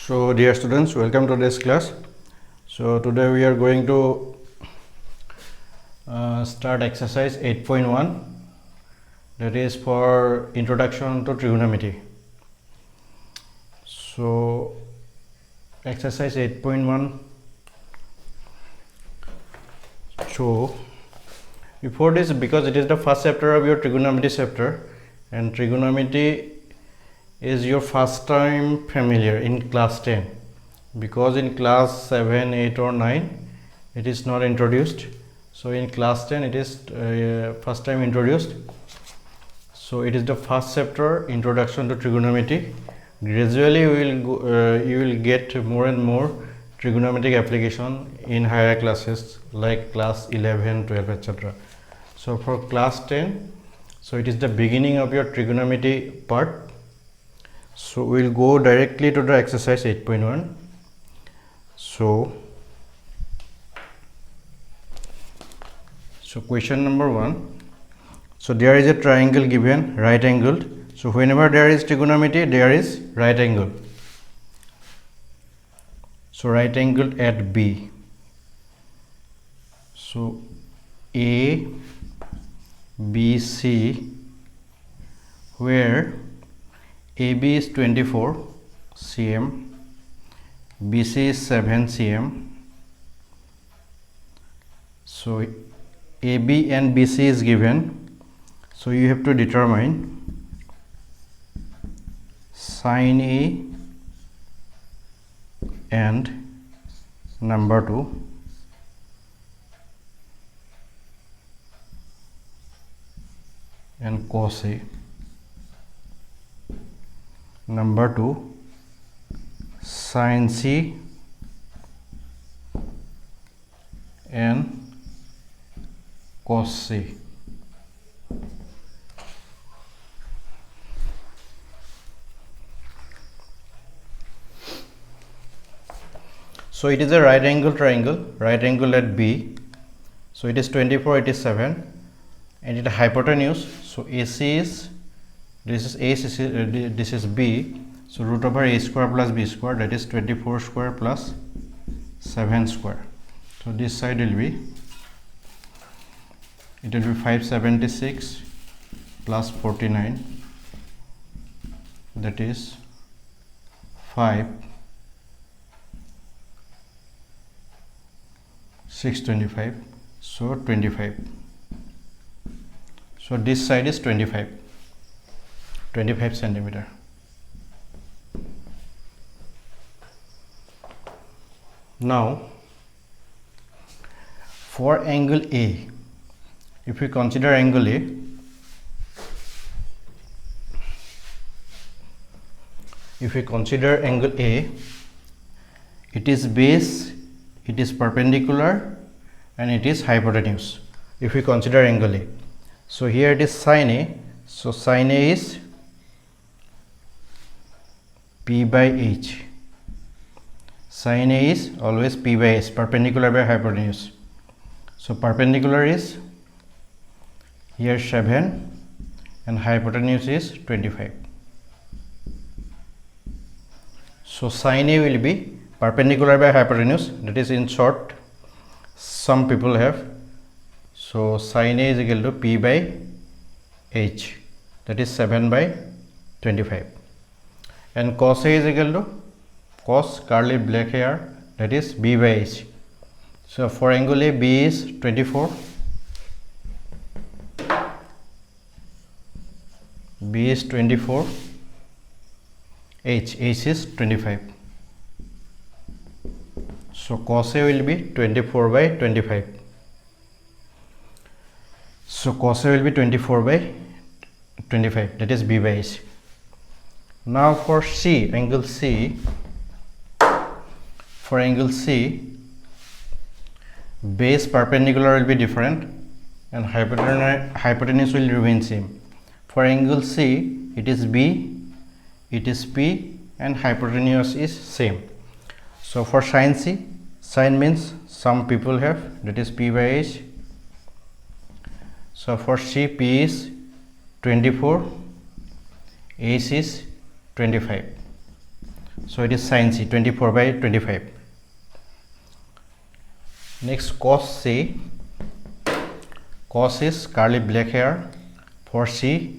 So dear students, welcome to this class. So today we are going to start exercise 8.1, that is for introduction to trigonometry. So exercise 8.1. So before this, because it is the first chapter of your trigonometry chapter, and trigonometry is your first time familiar in class 10, because in class 7, 8 or 9 it is not introduced. So in class 10 it is first time introduced. So it is the first chapter, introduction to trigonometry. Gradually you will get more and more trigonometric application in higher classes like class 11, 12, etc. So for class 10, so it is the beginning of your trigonometry part. So we will go directly to the exercise 8.1. So question number 1. So there is a triangle given, right angled. So whenever there is trigonometry, there is right angle. So right angled at B. So A, B, C, where AB is 24 cm, BC is 7 cm. So AB and BC is given. So you have to determine sine A and number 2 and cos A. Number 2 sin C and cos C. So it is a right angle triangle, right angle at B. So it is 24, it is 7, and it is hypotenuse. So AC is, this is A, this is B. So root over A square plus B square, that is 24 square plus 7 square. So this side will be, it will be 576 plus 49, that is 625. So 25. So this side is 25 centimeter. Now for angle A, if we consider angle A, it is base, it is perpendicular, and it is hypotenuse. If we consider angle A, so here it is sine A. So sine A is P by H. Sine A is always P by H, perpendicular by hypotenuse. So perpendicular is here 7 and hypotenuse is 25. So sine A will be perpendicular by hypotenuse, that is in short some people have. So sine A is equal to P by H, that is 7 by 25, and cos A is equal to cos curly black hair, that is B by H. So for angle A, B is 24, B is 24, H is 25. So cos A will be 24 by 25. So cos A will be 24 by 25, that is B by H. Now for C, angle C, for angle C, base perpendicular will be different and hypotenuse will remain same. For angle C, it is B, it is P, and hypotenuse is same. So for sin C, sin means some people have, that is P by H. So for C, P is 24, H is 25. So it is sin C, 24 by 25. Next, cos C. Cos is curly black hair. For C,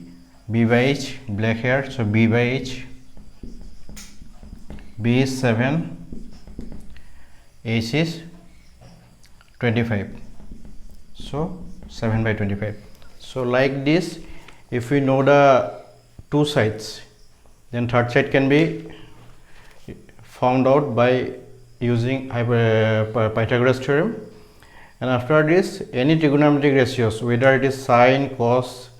B by H, black hair. So B by H. B is 7. H is 25. So 7 by 25. So like this, if we know the two sides, then third side can be found out by using Pythagoras theorem. And after this, any trigonometric ratios, whether it is sine, cos,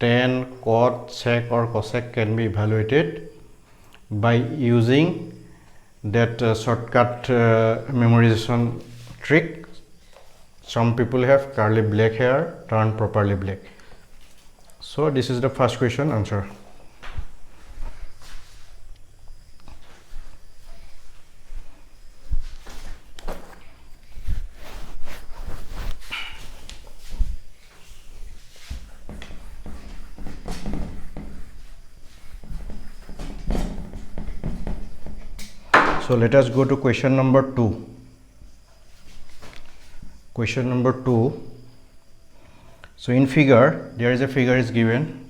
tan, cot, sec or cosec, can be evaluated by using that shortcut memorization trick. Some people have curly black hair, turn properly black. So this is the first question answer. So let us go to question number 2. Question number 2. So in figure, there is a figure is given.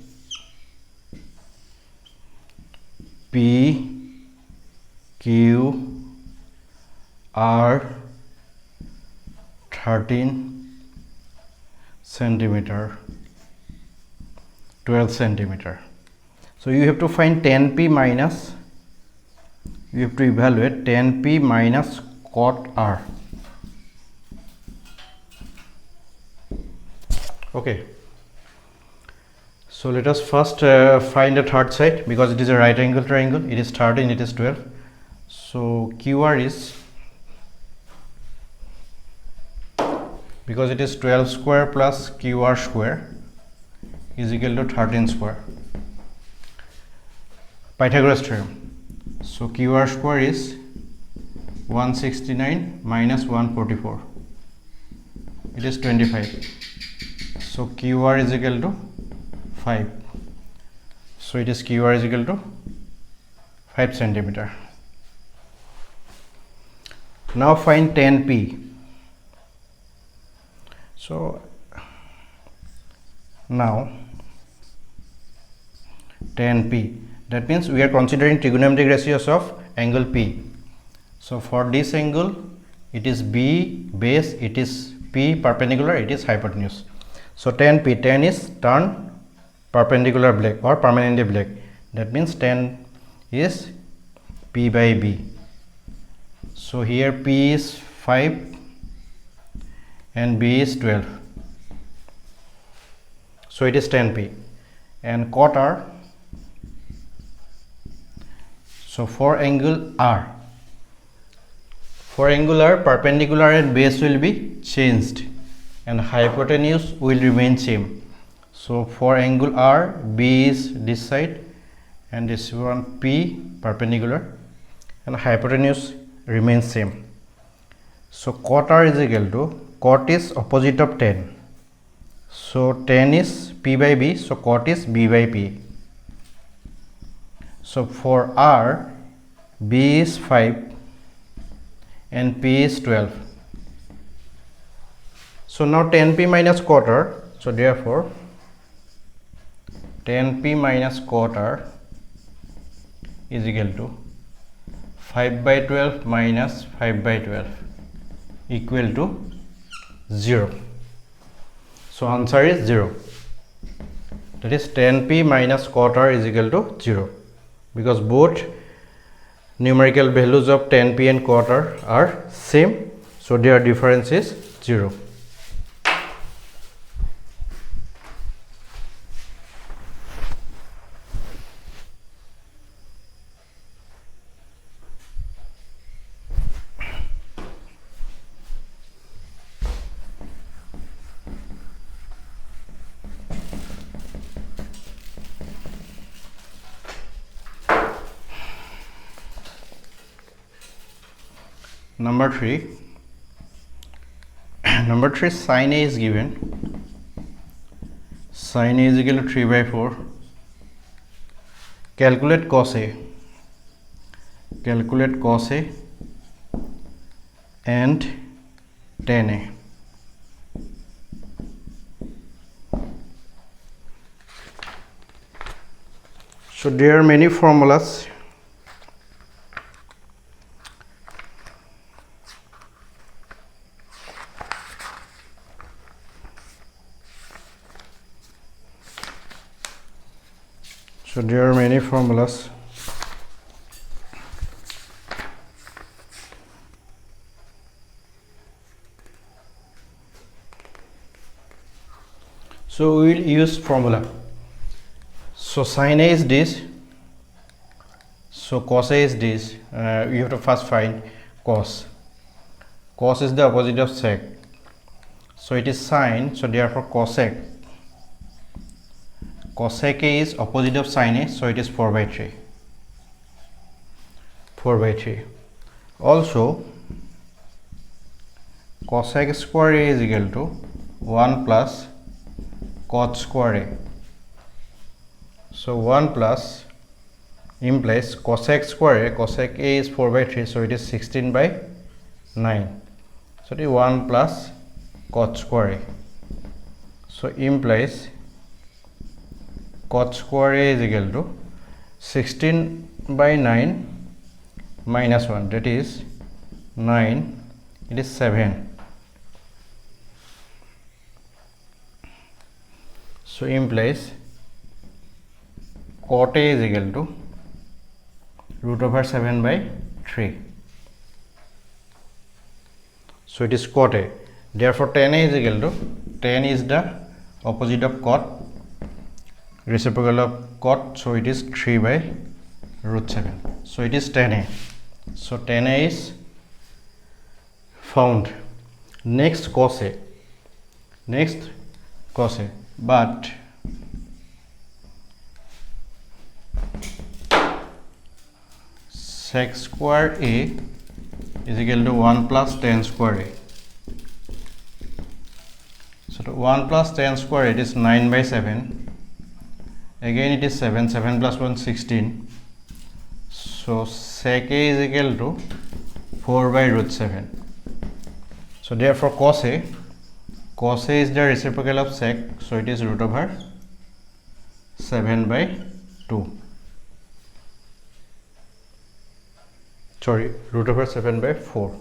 P, Q, R 13 centimeter, 12 centimeter. So you have to find 10p minus, you have to evaluate 10p minus cot R. Okay. So let us first find the third side, because it is a right angle triangle. It is 13, it is 12. So QR is, because it is 12 square plus QR square is equal to 13 square. Pythagoras theorem. So QR square is 169 minus 144. It is 25. So QR is equal to 5. So it is QR is equal to 5 centimeter. Now find 10p. So now 10p, that means we are considering trigonometric ratios of angle P. So for this angle, it is B base, it is P perpendicular, it is hypotenuse. So 10p, 10 is turn perpendicular black or permanently black. That means 10 is P by B. So here P is 5 and B is 12. So it is 10p. And cot R. So for angle R, for angle R, perpendicular and base will be changed and hypotenuse will remain same. So for angle R, B is this side and this one P perpendicular and hypotenuse remains same. So cot R is equal to, cot is opposite of 10. So 10 is P by B, so cot is B by P. So for R, B is 5 and P is 12. So now 10p minus cot R, so therefore 10p minus cot R is equal to 5 by 12 minus 5 by 12 equal to 0. So answer is 0. That is 10p minus cot R is equal to 0, because both numerical values of 10p and cot R are same, so their difference is 0. Number 3. Number 3, sin A is given. Sin A is equal to 3 by 4. Calculate cos A. calculate cos A and tan A. So there are many formulas. So there are many formulas. So we will use formula. So sin A is this. So cos A is this. You have to first find cos. Cos is the opposite of sec. So it is sin. So therefore cosec. Cosec A is opposite of sin A. So it is 4 by 3. 4 by 3. Also cosec square A is equal to 1 plus cot square A. So 1 plus implies cosec square A. Cosec A is 4 by 3, so it is 16 by 9. So it is 1 plus cot square A. So implies cot square A is equal to 16 by 9 minus 1, that is 9, it is 7. So implies cot A is equal to root over 7 by 3. So it is cot A. Therefore tan A is equal to, tan is the opposite of cot, reciprocal of cot, so it is 3 by root 7. So it is tan A. So tan A is found. Next cos A. Next cos A. But sec square A is equal to 1 plus tan square A. So 1 plus tan square it is 9 by 7. Again it is 7. 7 plus 1 16. So sec A is equal to 4 by root 7. So therefore cos A is the reciprocal of sec, so it is root over 7 by 2. Sorry, root over 7 by 4.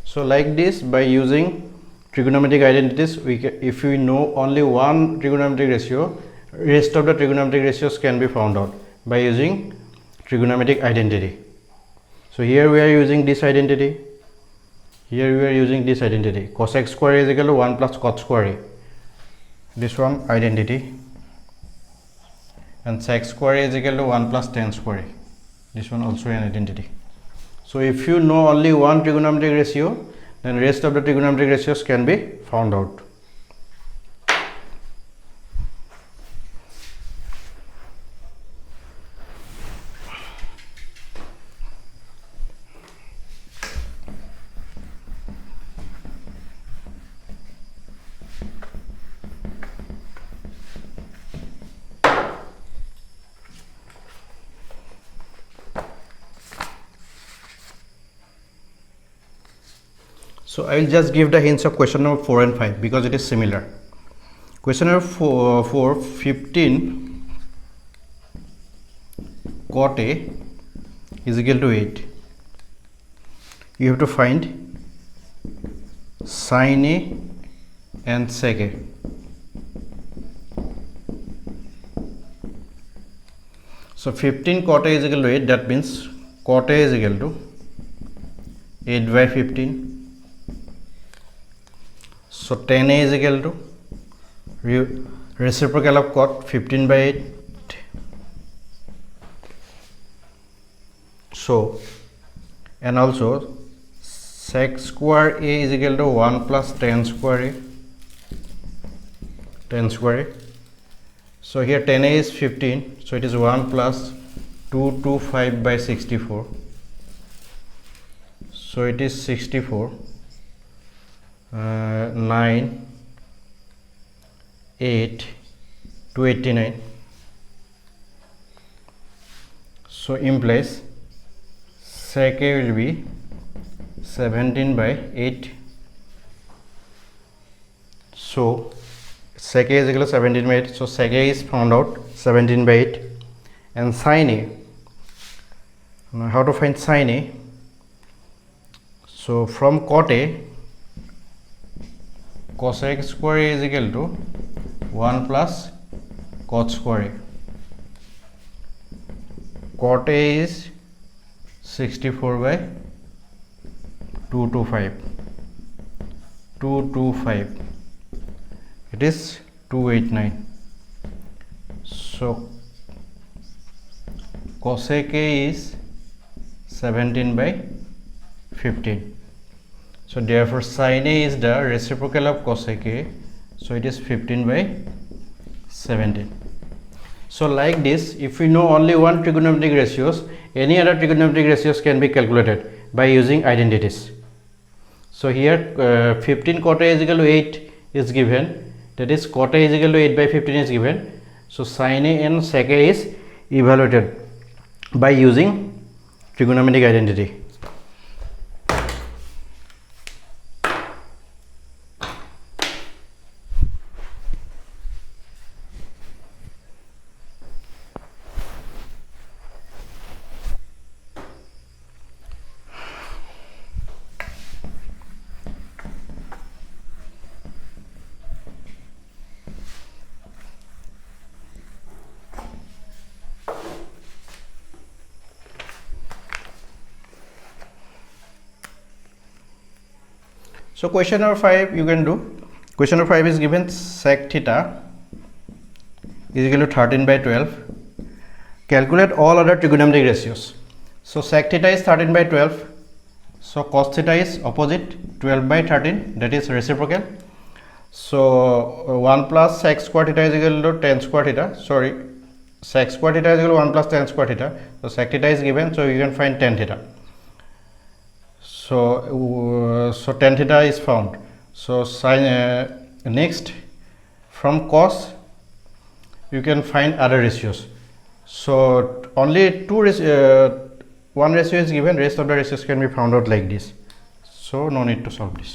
So like this, by using trigonometric identities, if we know only one trigonometric ratio, rest of the trigonometric ratios can be found out by using trigonometric identity. So here we are using this identity. Here we are using this identity. Cosec square is equal to 1 plus cot square A. This one identity. And sec square is equal to 1 plus tan square A. This one also an identity. So if you know only one trigonometric ratio, then rest of the trigonometric ratios can be found out. So I will just give the hints of question number 4 and 5 because it is similar. Question number 4, 15 cot A is equal to 8. You have to find sin A and sec A. So 15 cot A is equal to 8, that means cot A is equal to 8 by 15. So tan A is equal to reciprocal of cot 15 by 8. So and also sec square A is equal to 1 plus tan square A. Tan square A. So here tan A is 15. So it is 1 plus 225 by 64. So it is 64. 9, 8, 289. So implies sec A will be 17/8. So sec A is equal to 17/8. So sec A is found out, 17/8. And sin A, now how to find sin A? So from cot A, cosec square A is equal to 1 plus cot square A. Cot A is 64/225. 225. It is 289. So cosec A is 17/15. So therefore sin A is the reciprocal of cosec A. So it is 15/17. So like this, if we know only one trigonometric ratios, any other trigonometric ratios can be calculated by using identities. So here 15 cot A is equal to 8 is given, that is cot A is equal to 8/15 is given. So sin A and sec A is evaluated by using trigonometric identity. So question number 5 you can do. Question number 5 is given sec theta is equal to 13/12. Calculate all other trigonometric ratios. So sec theta is 13/12. So cos theta is opposite 12/13, that is reciprocal. So 1 plus sec square theta is equal to tan square theta. Sorry, sec square theta is equal to 1 plus tan square theta. So sec theta is given, so you can find tan theta. So tan theta is found. So sin next from cos you can find other ratios. So only one ratio is given, rest of the ratios can be found out like this. So no need to solve this.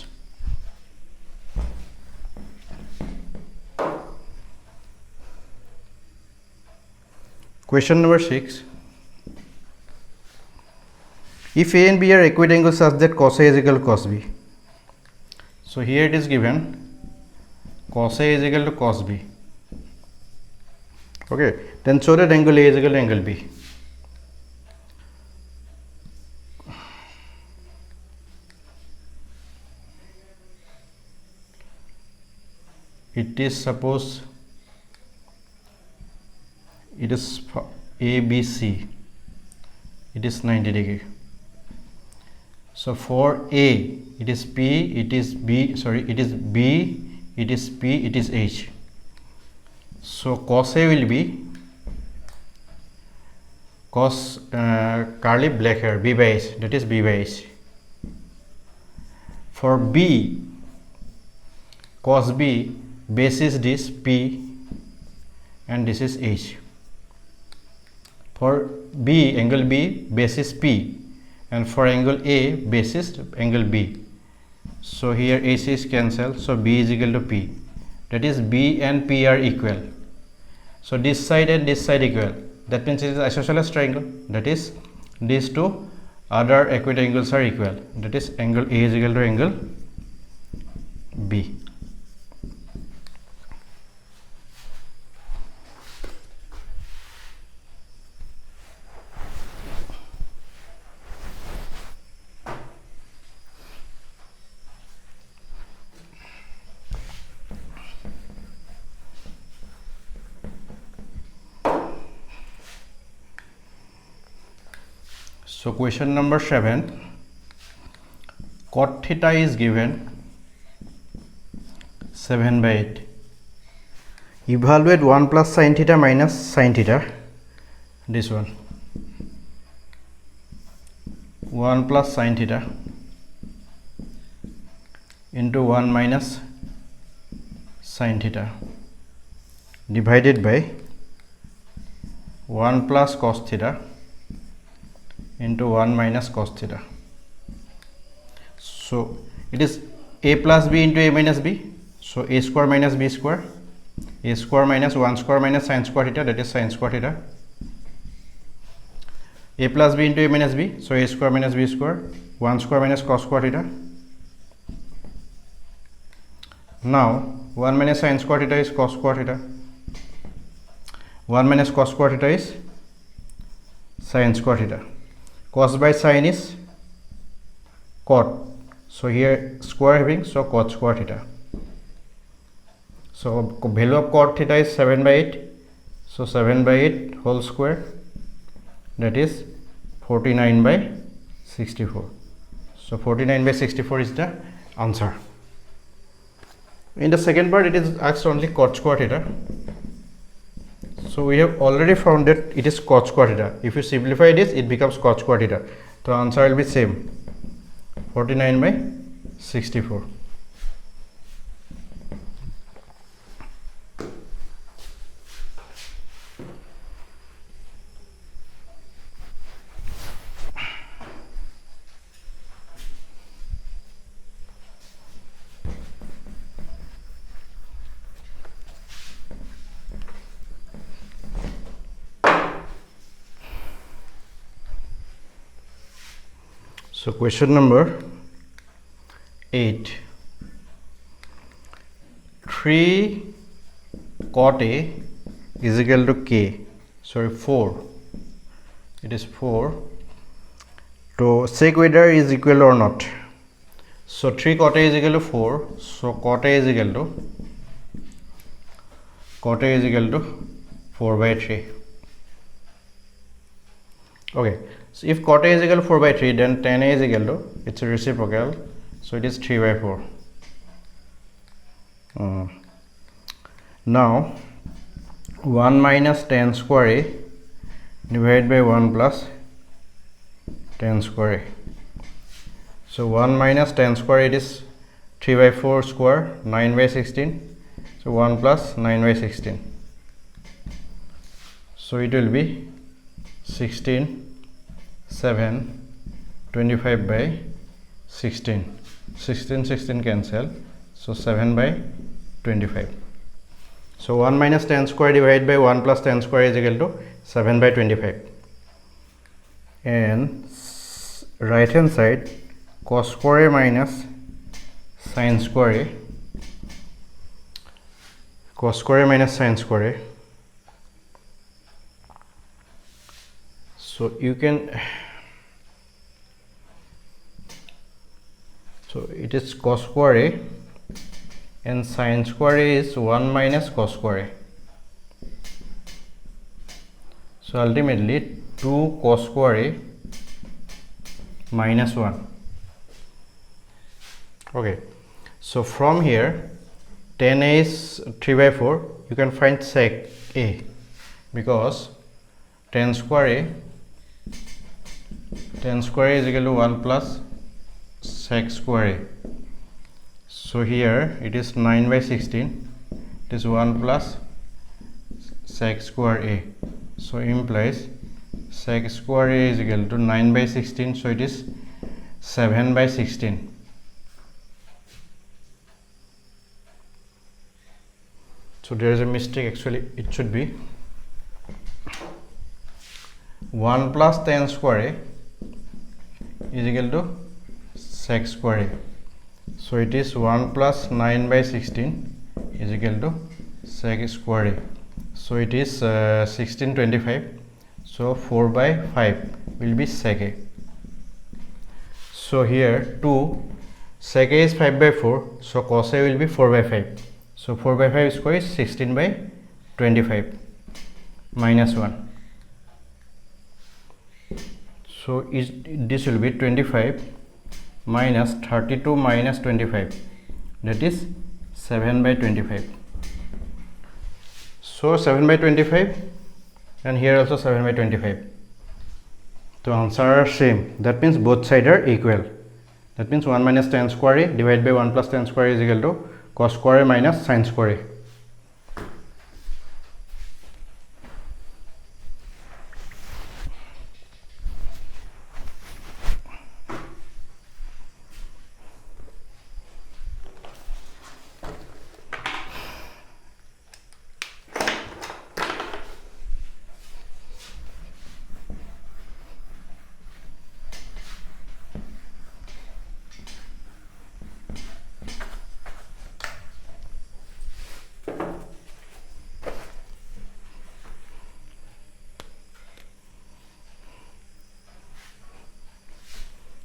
Question number 6. If A and B are equidistant angles such that cos A is equal to cos B. So here it is given cos A is equal to cos B. Okay, then show that angle A is equal to angle B. It is suppose it is ABC, it is 90 degree. So for A it is P, it is B, sorry, it is B, it is P, it is H. So cos A will be cos curly black hair B by H, that is B by H. For B, cos B, base is this P and this is H. For B, angle B, base is P, and for angle A, base is angle B. So here H is cancelled, so B is equal to P, that is B and P are equal. So this side and this side equal, that means it is isosceles triangle, that is these two other equidistant angles are equal, that is angle A is equal to angle B. So question number 7, cot theta is given 7/8. Evaluate 1 plus sin theta minus sin theta. This one 1 plus sin theta into 1 minus sin theta divided by 1 plus cos theta into 1 minus cos theta. So it is a plus b into a minus b. So a square minus b square, a square minus 1 square minus sin square theta, that is sin square theta. A plus b into a minus b, so a square minus b square, 1 square minus cos square theta. Now 1 minus sin square theta is cos square theta. 1 minus cos square theta is sin square theta. Cos by sin is cot. So here square having, so cot square theta. So value of cot theta is 7 by 8. So 7 by 8 whole square, that is 49 by 64. So 49 by 64 is the answer. In the second part, it is asked only cot square theta. So we have already found that it is cot square theta. If you simplify this, it becomes cot square theta. The answer will be same, 49 by 64. So question number 8. 3 cot A is equal to k. Sorry, 4. It is 4. So check whether is equal or not. So 3 cot A is equal to 4. So cot A is equal to 4 by 3. Okay. So if cot A is equal to 4 by 3, then tan A is equal to, it's a reciprocal, so it is 3 by 4. Now 1 minus tan square A divided by 1 plus tan square A. So 1 minus tan square, it is 3 by 4 square, 9 by 16. So 1 plus 9 by 16. So it will be 16, 7, 25 by 16. 16 cancel. So 7 by 25. So 1 minus tan square divided by 1 plus tan square is equal to 7 by 25. And right hand side, cos square A minus sin square A. Cos square A minus sin square A. So you can, so it is cos square A and sin square A is 1 minus cos square A. So ultimately 2 cos square A minus 1. Okay. So from here, tan A is 3 by 4. You can find sec A, because tan square A is equal to 1 plus sec square A. So here it is 9 by 16. It is 1 plus sec square A. So implies sec square A is equal to 9 by 16. So it is 7 by 16. So there is a mistake, actually it should be 1 plus tan square A is equal to sec square A. So it is 1 plus 9 by 16 is equal to sec square A. So it is 1625. So 4 by 5 will be sec A. So here 2 sec A is 5 by 4. So cos A will be 4 by 5. So 4 by 5 square is 16 by 25 minus 1. So this will be 25 minus 32 minus 25, that is 7 by 25. So 7 by 25 and here also 7 by 25. The answer are same. That means both sides are equal. That means 1 minus tan square A divided by 1 plus tan square A is equal to cos square A minus sin square A.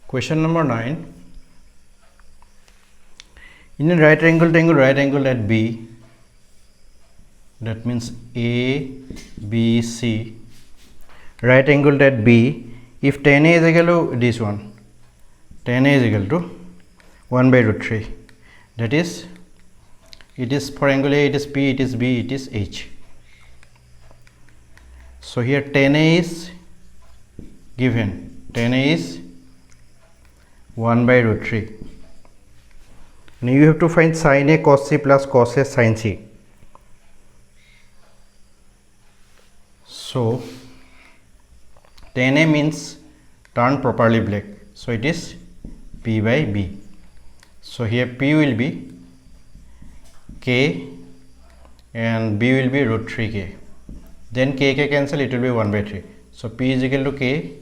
Question number 9. In a right angle at B, that means A, B, C, right angled at B, if tan A is equal to this one, tan A is equal to 1 by root 3, that is, it is for angle A, it is P, it is B, it is H. So here tan A is given, tan A is 1 by root 3. Now you have to find sin A cos C plus cos A sin C. So tan A means turn properly black, so it is P by B. So here P will be K and B will be root 3K. Then K cancel, it will be 1 by 3. So P is equal to K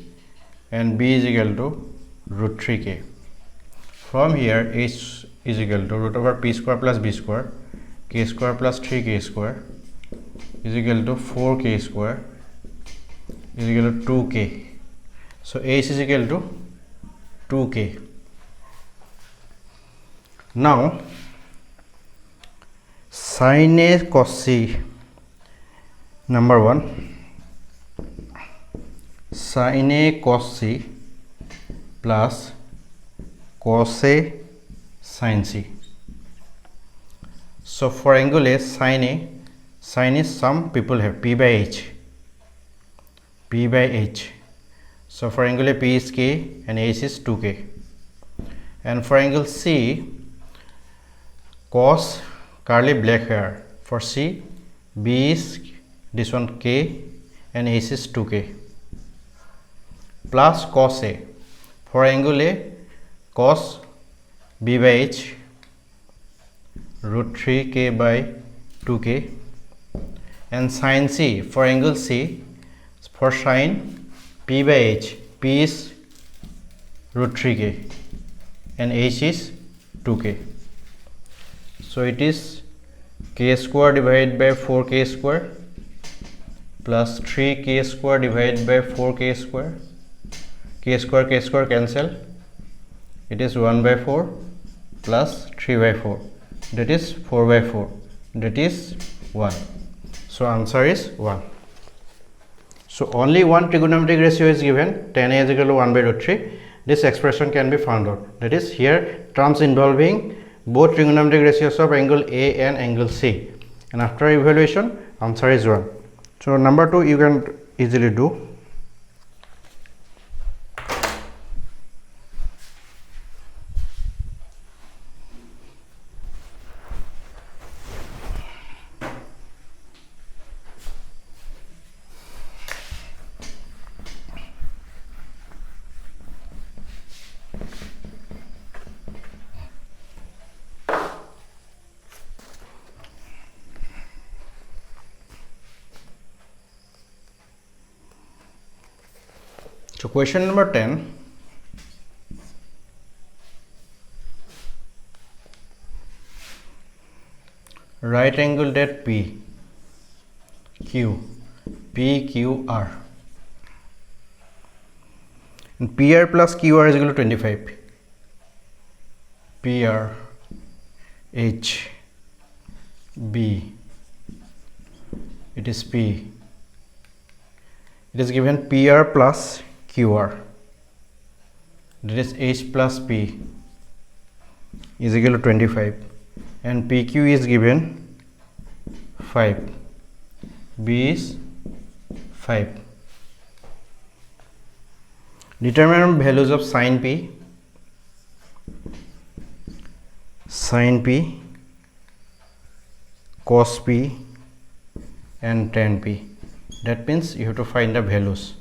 and B is equal to root 3K. From here H is equal to root over P square plus B square, K square plus 3K square is equal to 4K square is equal to 2K. So H is equal to 2K. Now sin A cos C, number 1, sin A cos C plus cos A sin C. So for angle A, sin is some people have P by H, P by H. So for angle A, P is K and H is 2K. And for angle C, cos curly black hair, for C, B is this one K and H is 2K, plus cos A, for angle A, cos B by H root 3K by 2K, and sin C, for angle C, for sin P by H, P is root 3K and H is 2K. So it is K square divided by 4K square plus 3K square divided by 4K square, K square cancel, it is 1 by 4 plus 3 by 4, that is 4 by 4, that is 1. So answer is 1. So only one trigonometric ratio is given, tan A is equal to 1 by root 3. This expression can be found out, that is here terms involving both trigonometric ratios of angle A and angle C, and after evaluation answer is 1. So number 2 you can easily do. So question number 10. Right angled at P, Q, PQR, and PR plus QR is equal to 25. PR, H, B, it is P. It is given PR plus QR, that is H plus P is equal to 25, and PQ is given 5, B is 5. Determine values of sin P, cos P and tan P. That means you have to find the values.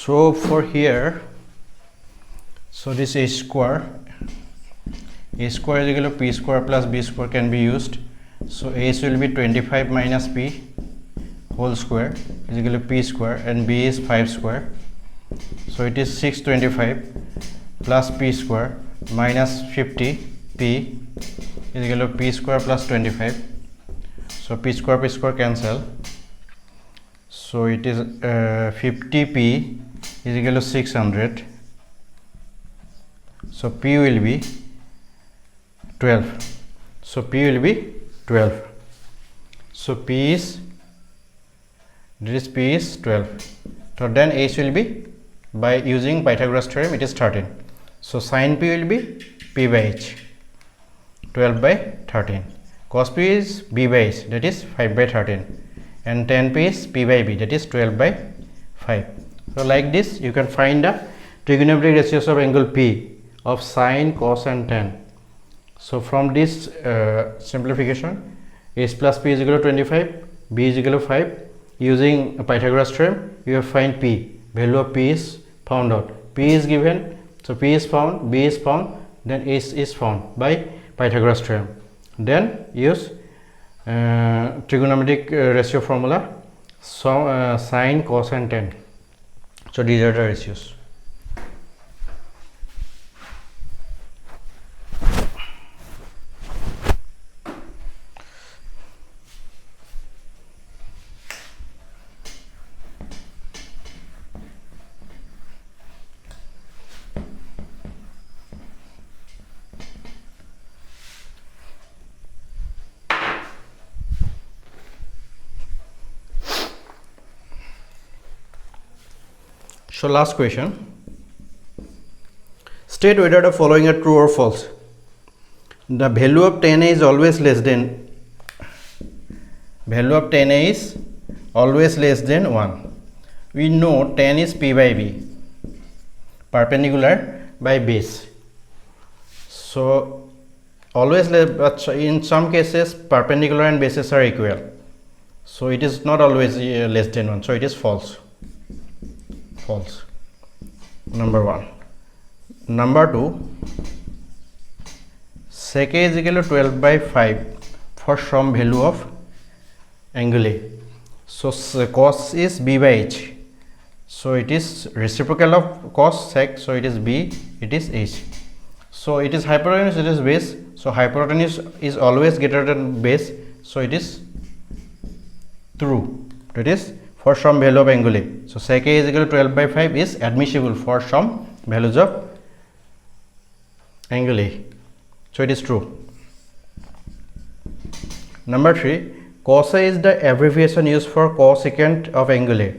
So for here, so this a square is equal to p square plus b square can be used. So h will be 25 minus p whole square is equal to p square, and b is 5 square. So it is 625 plus p square minus 50 p is equal to p square plus 25. So p square cancel. So it is 50p is equal to 600. So p will be 12. So p will be 12. So p is 12. So then h will be, by using Pythagoras theorem, it is 13. So sin p will be p by h, 12 by 13. Cos p is b by h, that is 5 by 13, and tan p is p by b, that is 12 by 5. So like this you can find the trigonometric ratios of angle p of sine, cos and tan. So from this simplification, h plus p is equal to 25, b is equal to 5. Using Pythagoras theorem, you have find p, value of p is found out. P is given, so p is found, b is found, then h is found by Pythagoras theorem. Then use trigonometric ratio formula, so sine, cos and tan. So these are the ratios. So last question, state whether the following are true or false. The value of tan A is always less than 1. We know tan is p by b, perpendicular by base. So always less, but in some cases perpendicular and bases are equal. So it is not always less than 1. So it is false. False. Number 1. Number 2, sec A is equal to 12 by 5 for some value of angle A. So cos is b by h. So it is reciprocal of cos sec. So it is b, it is h. So it is hypotenuse, it is base. So hypotenuse is always greater than base. So it is true. That is for some value of angle A. So sec A is equal to 12 by 5 is admissible for some values of angle A. So it is true. Number 3, cos A is the abbreviation used for cosecant of angle A.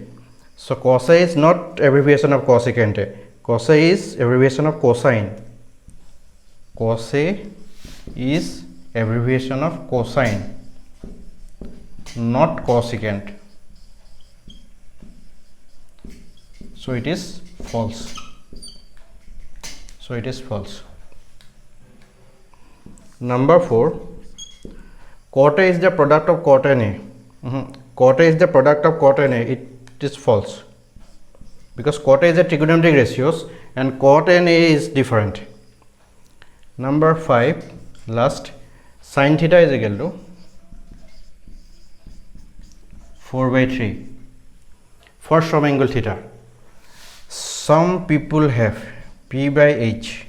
So cos A is not abbreviation of cosecant A. Cos A is abbreviation of cosine. Cos A is abbreviation of cosine, not cosecant. So it is false. So it is false. Number 4, cot A is the product of cot and A. Cot A is the product of cot and A. It is false, because cot A is a trigonometric ratios and cot and A is different. Number 5, last, sin theta is equal to 4 by 3 for some angle theta. Some people have p by h.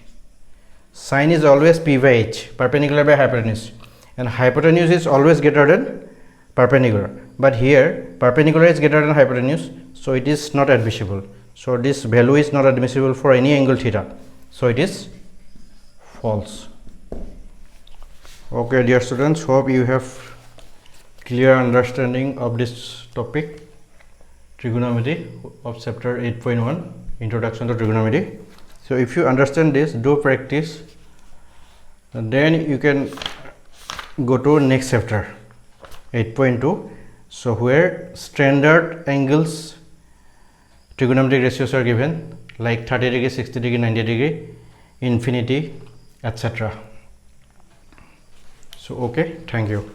Sine is always p by h, perpendicular by hypotenuse, and hypotenuse is always greater than perpendicular. But here perpendicular is greater than hypotenuse, so it is not admissible. So this value is not admissible for any angle theta. So it is false. Okay, dear students, hope you have clear understanding of this topic, trigonometry of chapter 8.1, introduction to trigonometry. So if you understand this, do practice, and then you can go to next chapter 8.2. so where standard angles trigonometric ratios are given, like 30 degree, 60 degree, 90 degree, infinity, etc. So okay, thank you.